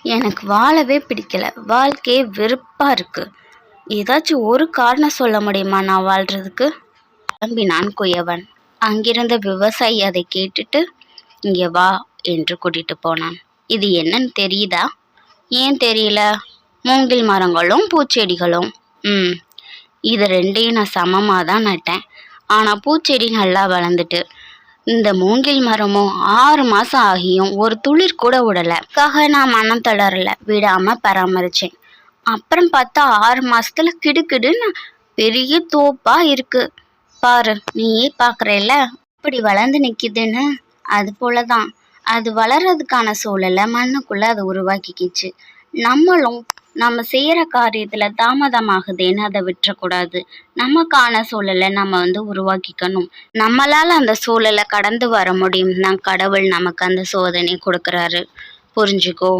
எனக்கு வாழவே பிடிக்கல. வாழ்க்கையே வெறுப்பா இருக்கு. ஏதாச்சும் ஒரு காரணம் சொல்ல முடியுமா நான் வாழ்றதுக்கு? கிளம்பினான் குயவன். அங்கிருந்த விவசாயி அதை கேட்டுட்டு, இங்க வா என்று கூட்டிட்டு போனான். இது என்னன்னு தெரியுதா? ஏன் தெரியல? மூங்கில் மரங்களும் பூச்செடிகளும். ம் இது ரெண்டையும் நான் சமமாக தான் நட்டேன். ஆனால் பூச்செடி நல்லா வளர்ந்துட்டு, இந்த மூங்கில் மரமும் 6 மாசம் ஆகியும் ஒரு துளிர் கூட விடல. அதுக்காக நான் மனம் தளரல, விடாம பராமரிச்சேன். அப்புறம் பார்த்தா 6 மாசத்துல கிடுக்கிடுன்னு பெரிய தோப்பா இருக்கு. பாரு, நீயே பாக்குறேல இப்படி வளர்ந்து நிக்குதுன்னு. அது போலதான் அது வளர்றதுக்கான சூழலை மண்ணுக்குள்ள அது உருவாக்கிக்கிச்சு. நம்மளும் நம்ம செய்யற காரியத்துல தாமதமாகுதேன்னு அதை விட்டுறக்கூடாது. நமக்கான சூழலை நம்ம உருவாக்கிக்கணும். நம்மளால அந்த சூழலை கடந்து வர முடியும். கடவுள் நமக்கு அந்த சோதனை கொடுக்கறாரு. புரிஞ்சுக்கோ.